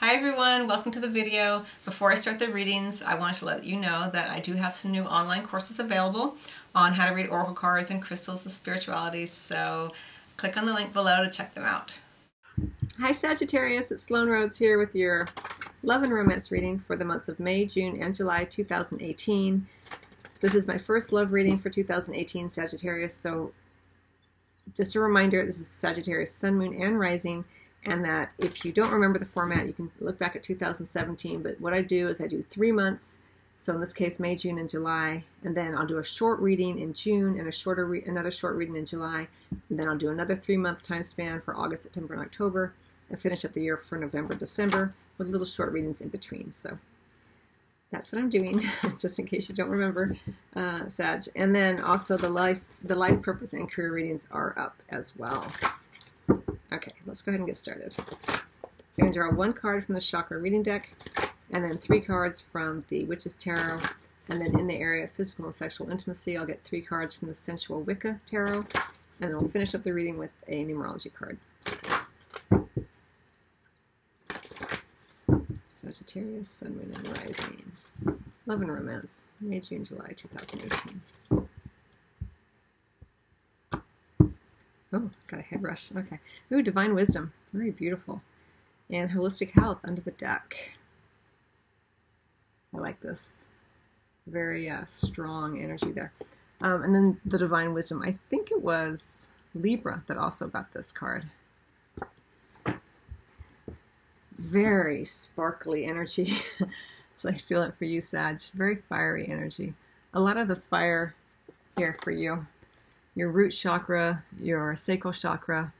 Hi everyone, welcome to the video. Before I start the readings, I want to let you know that I do have some new online courses available on how to read oracle cards and crystals and spirituality, so click on the link below to check them out. Hi Sagittarius, it's Sloan Rhodes here with your love and romance reading for the months of May, June, and July 2018. This is my first love reading for 2018 Sagittarius, so just a reminder, this is Sagittarius Sun, Moon, and Rising. And that if you don't remember the format, you can look back at 2017. But what I do is I do 3 months. So in this case, May, June, and July. And then I'll do a short reading in June and another short reading in July. And then I'll do another 3-month time span for August, September, and October. And finish up the year for November, December with little short readings in between. So that's what I'm doing, just in case you don't remember, Sag. And then also the life purpose and career readings are up as well. Okay, let's go ahead and get started. I'm going to draw 1 card from the Chakra reading deck, and then 3 cards from the Witch's Tarot, and then in the area of physical and sexual intimacy, I'll get 3 cards from the Sensual Wicca Tarot, and then we'll finish up the reading with a numerology card. Sagittarius, Sun, Moon, and Rising. Love and romance, May, June, July 2018. Oh, got a head rush. Okay. Ooh, Divine Wisdom. Very beautiful. And Holistic Health under the deck. I like this. Very strong energy there. And then the Divine Wisdom. I think it was Libra that also got this card. Very sparkly energy. So I feel it for you, Sag. Very fiery energy. A lot of the fire here for you. Your root chakra, your sacral chakra,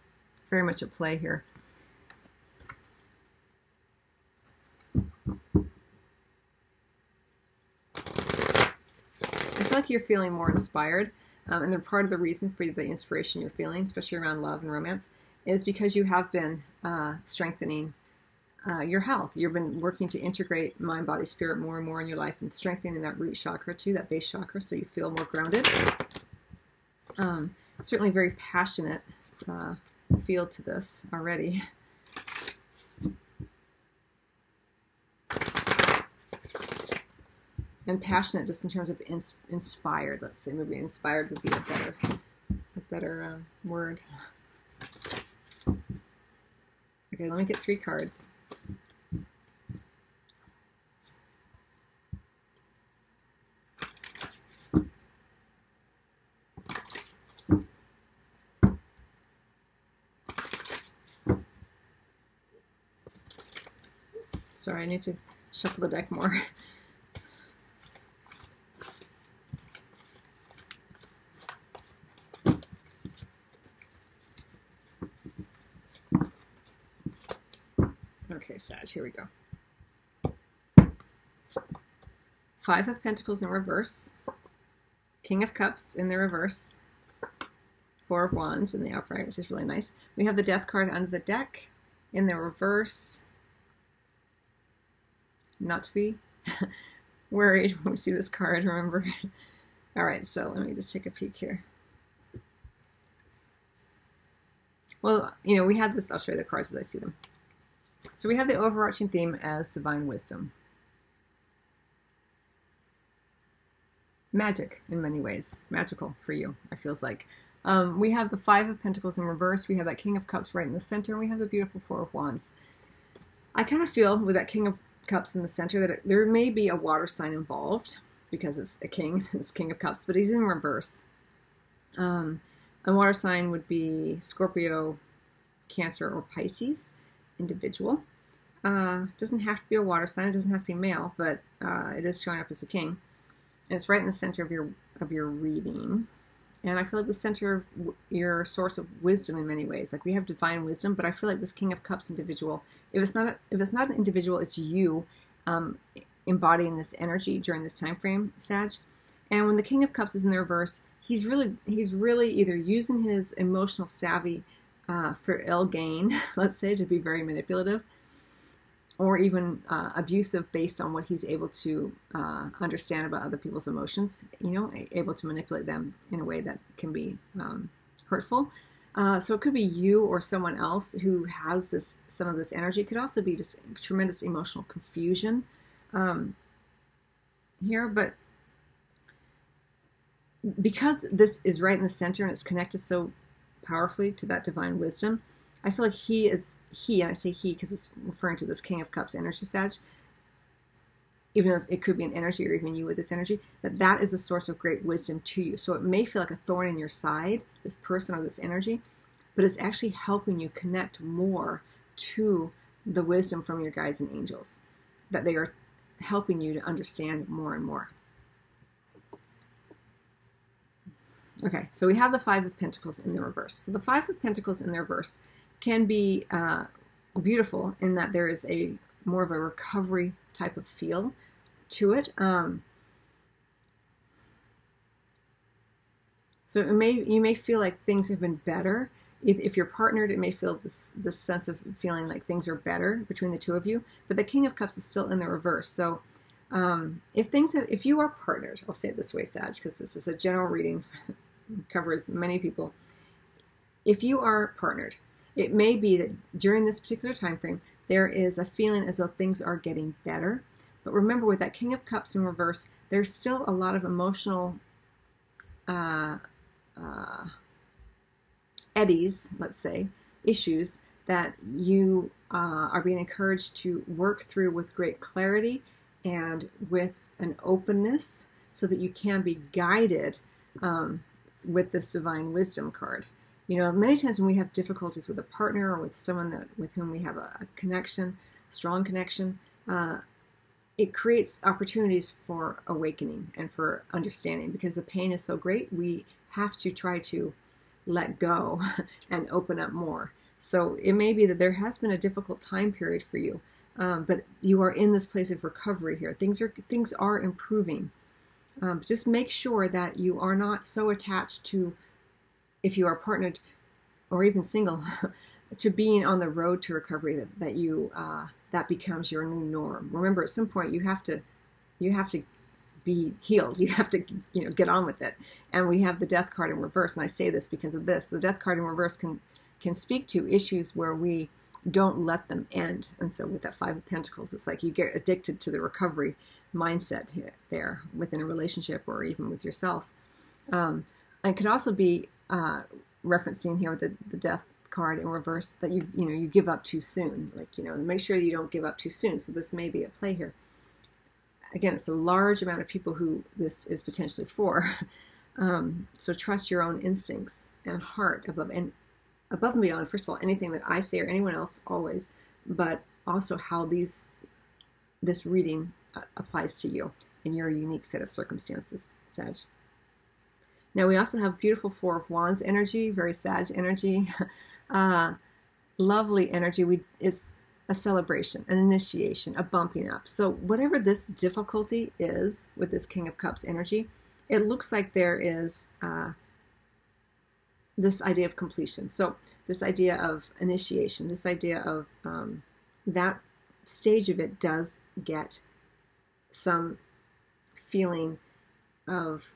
very much at play here. I feel like you're feeling more inspired, and then part of the reason for the inspiration you're feeling, especially around love and romance, is because you have been strengthening your health. You've been working to integrate mind, body, spirit more and more in your life, and strengthening that root chakra too, that base chakra, so you feel more grounded. Certainly very passionate feel to this already. And passionate just in terms of inspired, let's say. Maybe inspired would be a better word. Okay, let me get 3 cards. Sorry, I need to shuffle the deck more. Okay, Sag, here we go. 5 of Pentacles in reverse. King of Cups in the reverse. 4 of Wands in the upright, which is really nice. We have the Death card under the deck in the reverse. Not to be worried when we see this card, remember. All right, so let me just take a peek here. Well, you know, we have this, I'll show you the cards as I see them. So we have the overarching theme as Divine Wisdom. Magic in many ways. Magical for you, it feels like. We have the 5 of Pentacles in reverse. We have that King of Cups right in the center. And we have the beautiful 4 of Wands. I kind of feel with that King of Cups in the center that there may be a water sign involved because it's a king, it's King of Cups, but he's in reverse. A water sign would be Scorpio, Cancer, or Pisces individual. Doesn't have to be a water sign, it doesn't have to be male, but it is showing up as a king. And it's right in the center of your reading. And I feel like the center of your source of wisdom in many ways. Like we have divine wisdom, but I feel like this King of Cups individual, if it's not an individual, it's you embodying this energy during this time frame, Sag. And when the King of Cups is in the reverse, he's really either using his emotional savvy for ill gain, let's say, to be very manipulative, or even abusive based on what he's able to understand about other people's emotions, you know, able to manipulate them in a way that can be hurtful. So it could be you or someone else who has some of this energy. It could also be just tremendous emotional confusion here. But because this is right in the center and it's connected so powerfully to that divine wisdom, I feel like and I say he because it's referring to this King of Cups energy, Sag, even though it could be an energy or even you with this energy, that is a source of great wisdom to you. So it may feel like a thorn in your side, this person or this energy, but it's actually helping you connect more to the wisdom from your guides and angels, that they are helping you to understand more and more. Okay, so we have the Five of Pentacles in the reverse. So the Five of Pentacles in the reverse can be beautiful in that there is a more of a recovery type of feel to it. So you may feel like things have been better. If you're partnered, it may feel this sense of feeling like things are better between the two of you. But the King of Cups is still in the reverse. So if you are partnered, I'll say it this way, Sag, because this is a general reading, covers many people. If you are partnered, it may be that during this particular time frame, there is a feeling as though things are getting better. But remember, with that King of Cups in reverse, there's still a lot of emotional eddies, let's say, issues that you are being encouraged to work through with great clarity and with an openness so that you can be guided with this divine wisdom card. You know, many times when we have difficulties with a partner or with someone with whom we have a connection, strong connection, it creates opportunities for awakening and for understanding, because the pain is so great, we have to try to let go and open up more. So it may be that there has been a difficult time period for you, but you are in this place of recovery here. Things are improving. Just make sure that you are not so attached to, if you are partnered or even single, to being on the road to recovery, that becomes your new norm. Remember, at some point you have to be healed. You have to get on with it. And we have the Death card in reverse, and I say this because of this. The Death card in reverse can speak to issues where we don't let them end. And so with that Five of Pentacles, it's like you get addicted to the recovery mindset there within a relationship or even with yourself. And it could also be referencing here with the Death card in reverse that you give up too soon. Like, make sure you don't give up too soon. So this may be at play here. Again, it's a large amount of people who this is potentially for. So trust your own instincts and heart above and beyond, first of all, anything that I say or anyone else, always, but also how this reading applies to you in your unique set of circumstances, Sag. Now we also have beautiful Four of Wands energy, very Sag energy, lovely energy. It's a celebration, an initiation, a bumping up. So whatever this difficulty is with this King of Cups energy, it looks like there is this idea of completion. So this idea of initiation, this idea of that stage of it does get some feeling of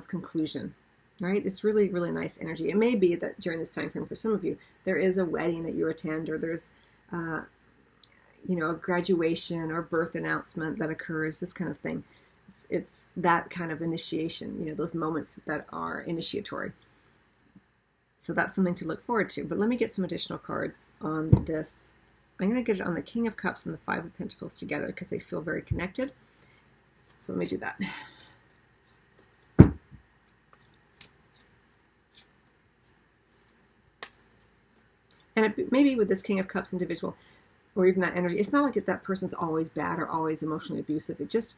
conclusion, right? It's really, really nice energy. It may be that during this time frame for some of you, there is a wedding that you attend, or there's a graduation or birth announcement that occurs, this kind of thing. It's that kind of initiation, those moments that are initiatory. So that's something to look forward to. But let me get some additional cards on this. I'm going to get it on the King of Cups and the Five of Pentacles together because they feel very connected. So let me do that. And maybe with this King of Cups individual, or even that energy, it's not like that person's always bad or always emotionally abusive. It's just,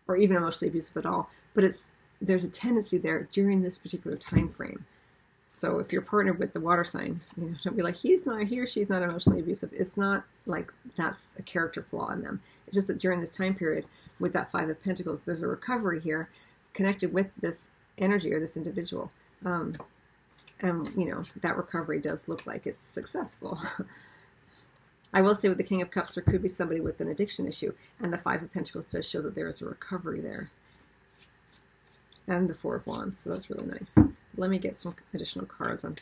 or even emotionally abusive at all. But there's a tendency there during this particular time frame. So if you're partnered with the water sign, don't be like, he or she's not emotionally abusive. It's not like that's a character flaw in them. It's just that during this time period with that Five of Pentacles, there's a recovery here connected with this energy or this individual. And, that recovery does look like it's successful. I will say with the King of Cups, there could be somebody with an addiction issue, and the Five of Pentacles does show that there is a recovery there. And the Four of Wands, so that's really nice. Let me get some additional cards on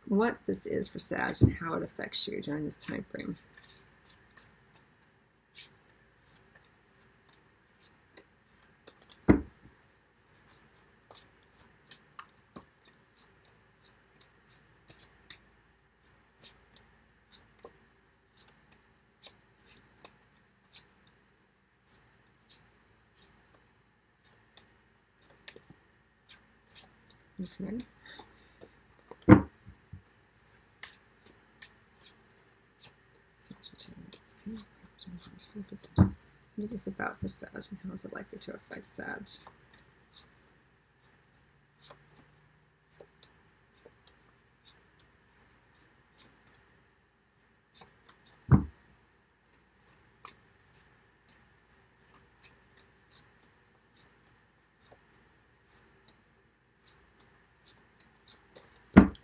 what this is for Sag and how it affects you during this time frame. Okay. What is this about for Sag, and how is it likely to affect Sag?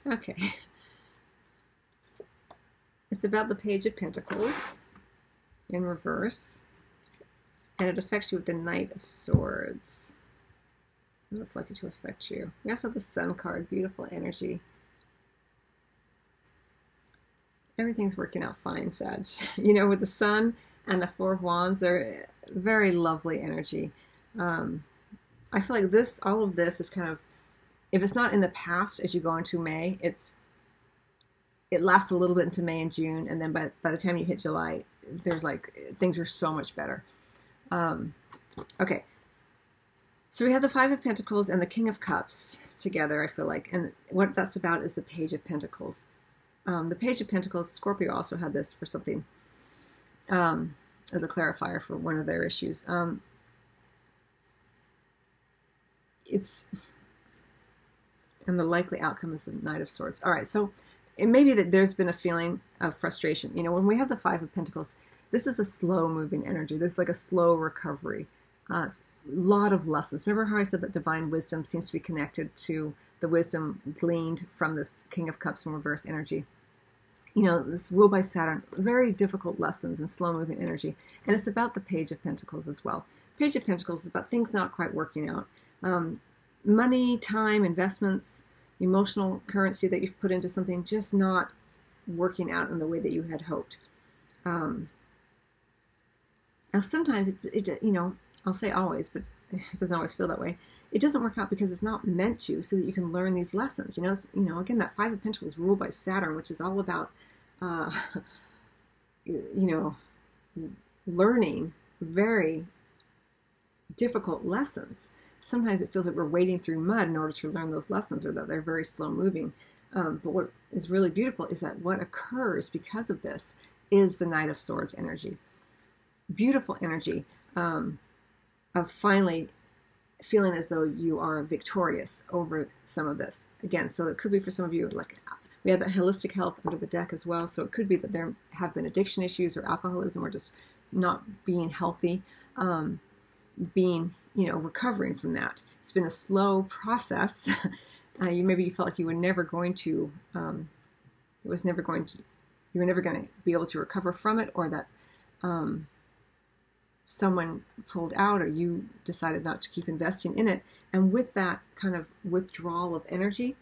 Okay. It's about the Page of Pentacles in reverse, and it affects you with the Knight of Swords. And it's likely to affect you. We also have the Sun card, beautiful energy. Everything's working out fine, Sag. You know, with the Sun and the Four of Wands, they're very lovely energy. I feel like this, all of this is kind of, if it's not in the past as you go into May, it lasts a little bit into May and June, and then by the time you hit July, there's like, things are so much better. Okay, so we have the Five of Pentacles and the King of Cups together, I feel like, and what that's about is the Page of Pentacles. The Page of Pentacles, Scorpio also had this for something, as a clarifier for one of their issues. And the likely outcome is the Knight of Swords. All right, so it may be that there's been a feeling of frustration. You know, when we have the Five of Pentacles, this is a slow-moving energy. This is like a slow recovery. A lot of lessons. Remember how I said that divine wisdom seems to be connected to the wisdom gleaned from this King of Cups in reverse energy? You know, this ruled by Saturn, very difficult lessons and slow-moving energy. And it's about the Page of Pentacles as well. Page of Pentacles is about things not quite working out. Money, time, investments, emotional currency that you've put into something just not working out in the way that you had hoped. Now sometimes you know, I'll say always, but it doesn't always feel that way. It doesn't work out because it's not meant to, so that you can learn these lessons. You know, again, that Five of Pentacles is ruled by Saturn, which is all about, you know, learning very difficult lessons. Sometimes it feels like we're wading through mud in order to learn those lessons, or that they're very slow moving. But what is really beautiful is that what occurs because of this is the Knight of Swords energy. Beautiful energy of finally feeling as though you are victorious over some of this. Again, so it could be for some of you, like we have that holistic health under the deck as well. So it could be that there have been addiction issues or alcoholism or just not being healthy, you know, recovering from that. It's been a slow process. Maybe you felt like you were never going to, you were never going to be able to recover from it, or that someone pulled out, or you decided not to keep investing in it. And with that kind of withdrawal of energy,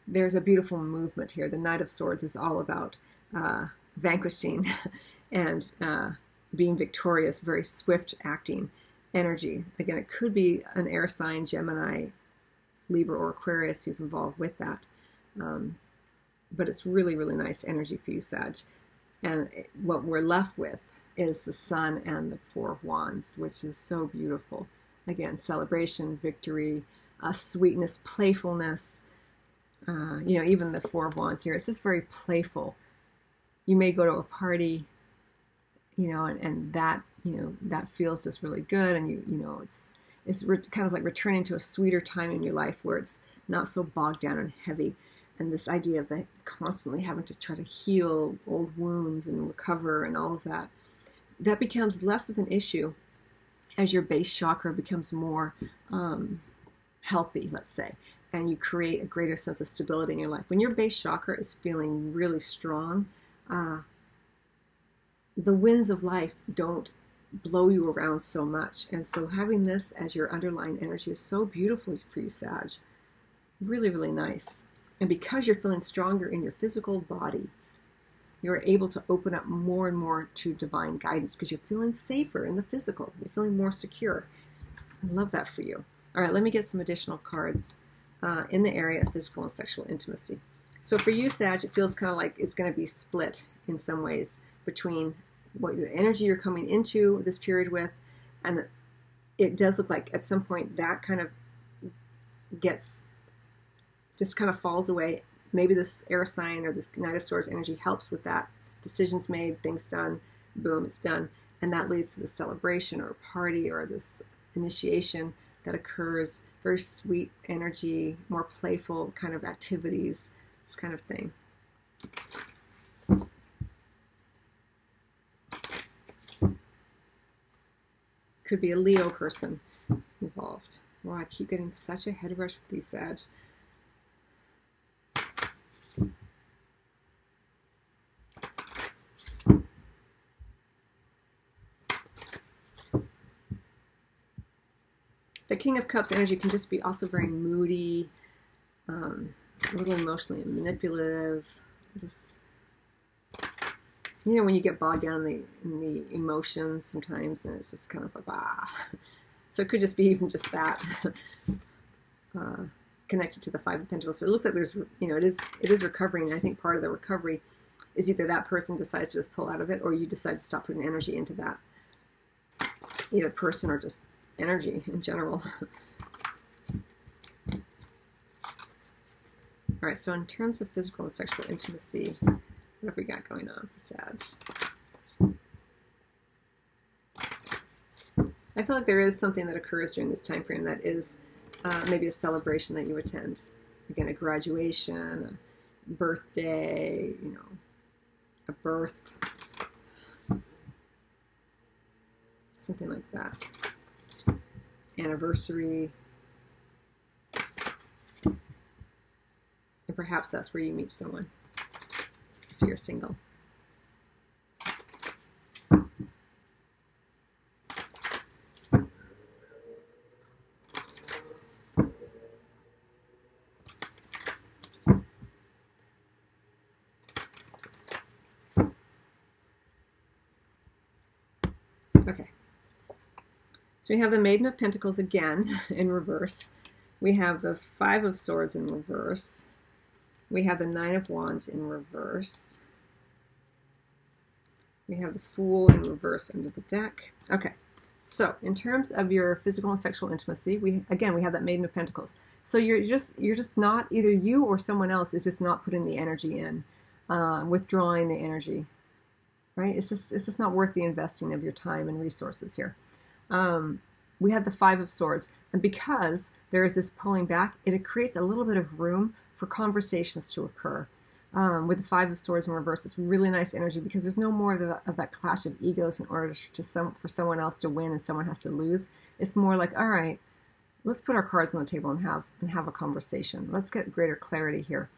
there's a beautiful movement here. The Knight of Swords is all about vanquishing and being victorious, very swift acting energy. Again, it could be an air sign, Gemini, Libra, or Aquarius who's involved with that. But it's really, really nice energy for you, Sag. And what we're left with is the Sun and the Four of Wands, which is so beautiful. Again, celebration, victory, sweetness, playfulness. You know, even the Four of Wands here, it's just very playful. You may go to a party, you know, and that, you know, that feels just really good, and you know, it's kind of like returning to a sweeter time in your life where it's not so bogged down and heavy. And this idea of the constantly having to try to heal old wounds and recover and all of that, that becomes less of an issue as your base chakra becomes more healthy, let's say, and you create a greater sense of stability in your life. When your base chakra is feeling really strong, the winds of life don't blow you around so much. And so having this as your underlying energy is so beautiful for you, Sag. Really, really nice. And because you're feeling stronger in your physical body, you're able to open up more and more to divine guidance because you're feeling safer in the physical. You're feeling more secure. I love that for you. All right, let me get some additional cards in the area of physical and sexual intimacy. So for you, Sag, it feels kind of like it's going to be split in some ways between what the energy you're coming into this period with, and it does look like at some point that kind of just kind of falls away. Maybe this air sign or this Knight of Swords energy helps with that. Decisions made, things done, boom, it's done. And that leads to the celebration or party or this initiation that occurs. Very sweet energy, more playful kind of activities, this kind of thing. Could be a Leo person involved. Wow, I keep getting such a head rush with these, Sag. The King of Cups energy can just be also very moody, a little emotionally manipulative. Just, you know, when you get bogged down in the emotions sometimes, and it's just kind of like, ah. So it could just be even just that connected to the Five of Pentacles. So it looks like there's, you know, it is recovering. I think part of the recovery is either that person decides to just pull out of it, or you decide to stop putting energy into that, either person or just energy in general. All right, so in terms of physical and sexual intimacy, what have we got going on for Sag? I feel like there is something that occurs during this time frame that is maybe a celebration that you attend. Again, a graduation, a birthday, you know, a birth, something like that. Anniversary. And perhaps that's where you meet someone if you're single. Okay. So we have the Maiden of Pentacles again in reverse. We have the Five of Swords in reverse. We have the Nine of Wands in reverse. We have the Fool in reverse under the deck. Okay, so in terms of your physical and sexual intimacy, we have that Maiden of Pentacles. So you're just not, either you or someone else is just not putting the energy in, withdrawing the energy, right? It's just not worth the investing of your time and resources here. We have the Five of Swords, and because there is this pulling back, it creates a little bit of room for conversations to occur. With the Five of Swords in reverse, it's really nice energy because there's no more of that clash of egos in order for someone else to win and someone has to lose. It's more like, all right, let's put our cards on the table and have a conversation. Let's get greater clarity here.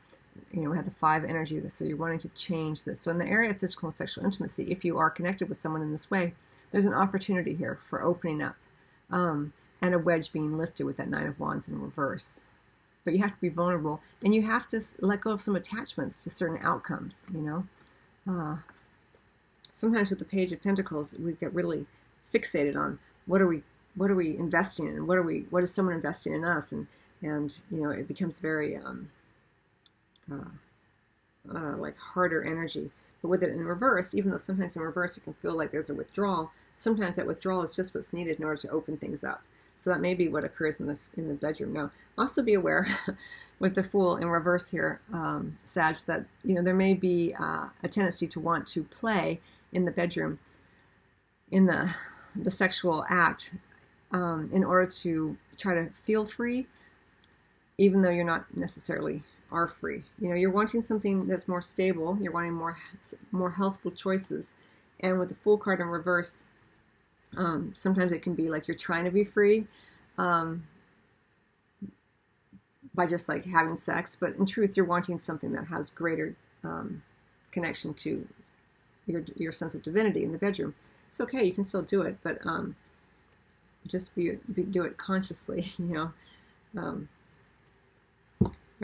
You know, we have the Five energy, so you're wanting to change this. So in the area of physical and sexual intimacy, if you are connected with someone in this way, there's an opportunity here for opening up, and a wedge being lifted with that Nine of Wands in reverse. But you have to be vulnerable, and you have to let go of some attachments to certain outcomes, you know. Sometimes with the Page of Pentacles, we get really fixated on what are we investing in, what is someone investing in us, and you know, it becomes very like harder energy. But with it in reverse, even though sometimes in reverse it can feel like there's a withdrawal, sometimes that withdrawal is just what's needed in order to open things up. So that may be what occurs in the bedroom. Now, also be aware with the Fool in reverse here, Sag, that, you know, there may be a tendency to want to play in the bedroom, in the sexual act, in order to try to feel free, even though you're not necessarily are free. You know, you're wanting something that's more stable. You're wanting more healthful choices. And with the Fool card in reverse, sometimes it can be like you're trying to be free by just like having sex, but in truth you're wanting something that has greater connection to your sense of divinity in the bedroom. It's okay, you can still do it, but do it consciously, you know.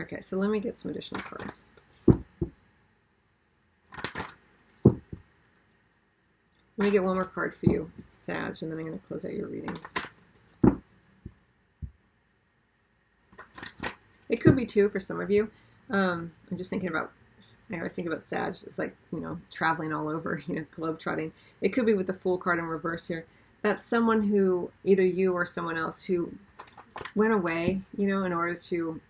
Okay, so let me get some additional cards. Let me get one more card for you, Sag, and then I'm going to close out your reading. It could be two for some of you. I'm just thinking about, I always think about Sag, it's like, you know, traveling all over, you know, globe-trotting. It could be with the Fool card in reverse here. That's someone who, either you or someone else, who went away, you know, in order to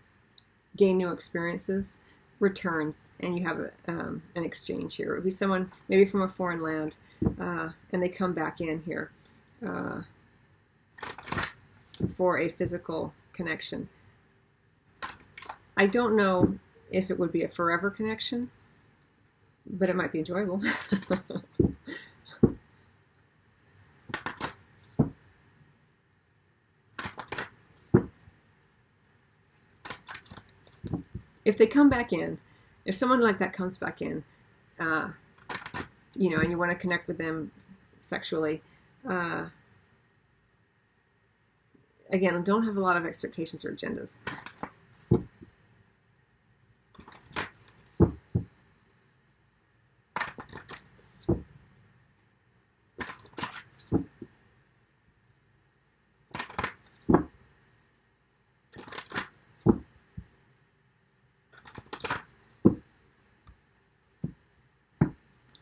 gain new experiences, returns, and you have an exchange here. It would be someone maybe from a foreign land, and they come back in here for a physical connection. I don't know if it would be a forever connection, but it might be enjoyable. If they come back in, if someone like that comes back in, you know, and you want to connect with them sexually, again, don't have a lot of expectations or agendas.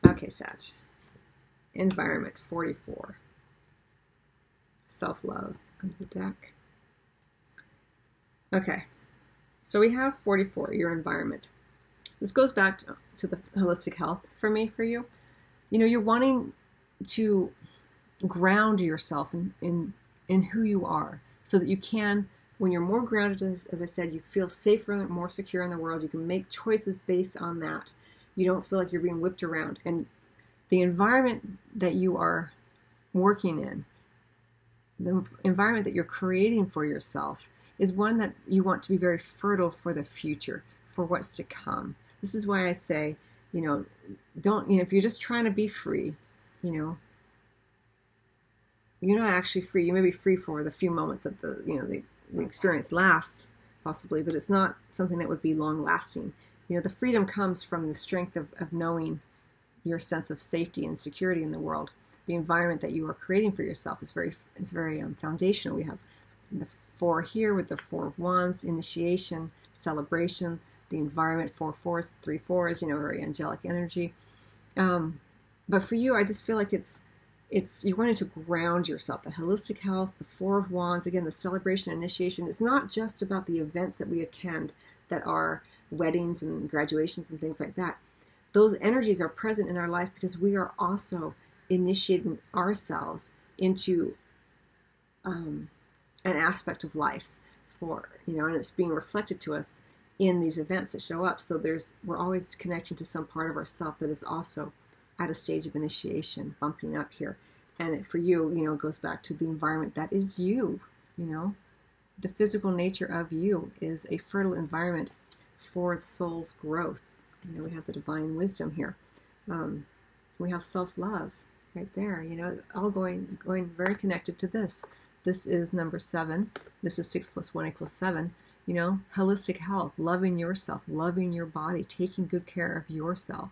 Okay, Sag. Environment 44. Self-love under the deck. Okay, so we have 44, your environment. This goes back to the holistic health for me, for you. You know, you're wanting to ground yourself in who you are so that you can, when you're more grounded, as I said, you feel safer and more secure in the world. You can make choices based on that. You don't feel like you're being whipped around. And the environment that you are working in, the environment that you're creating for yourself, is one that you want to be very fertile for the future, for what's to come. This is why I say, you know, don't, you know, if you're just trying to be free, you know, you're not actually free. You may be free for the few moments that the, you know, the experience lasts, possibly, but it's not something that would be long lasting. You know, the freedom comes from the strength of knowing your sense of safety and security in the world. The environment that you are creating for yourself is very foundational. We have the 4 here with the 4 of Wands, initiation, celebration. The environment, 4 fours, 3 fours, you know, very angelic energy. But for you, I just feel like it's you're wanting to ground yourself. The holistic health, the 4 of Wands, again, the celebration, initiation. It's not just about the events that we attend that are weddings and graduations and things like that. Those energies are present in our life because we are also initiating ourselves into an aspect of life, for, you know, and it's being reflected to us in these events that show up. So we're always connecting to some part of ourself that is also at a stage of initiation, bumping up here. And for you, you know, it goes back to the environment that is you. You know, the physical nature of you is a fertile environment for soul's growth. You know, we have the divine wisdom here. We have self-love right there. You know, all going very connected to this. This is number 7. This is 6 + 1 = 7. You know, holistic health, loving yourself, loving your body, taking good care of yourself.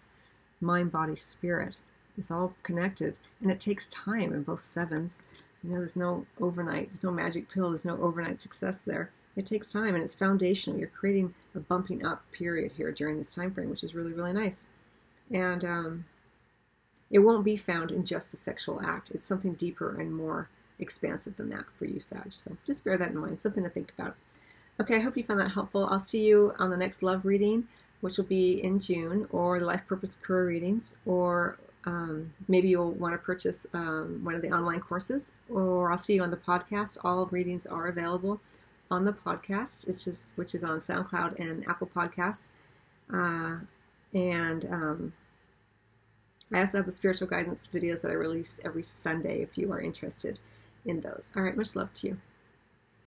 Mind, body, spirit. It's all connected, and it takes time in both 7s. You know, there's no overnight, there's no magic pill, there's no overnight success there. It takes time, and it's foundational. You're creating a bumping up period here during this time frame, which is really, really nice. And it won't be found in just the sexual act. It's something deeper and more expansive than that for you, Sag. So just bear that in mind, something to think about. Okay, I hope you found that helpful. I'll see you on the next love reading, which will be in June, or the Life Purpose Career readings, or maybe you'll want to purchase one of the online courses, or I'll see you on the podcast. All readings are available on the podcast, which is on SoundCloud and Apple Podcasts. I also have the spiritual guidance videos that I release every Sunday if you are interested in those. All right, much love to you.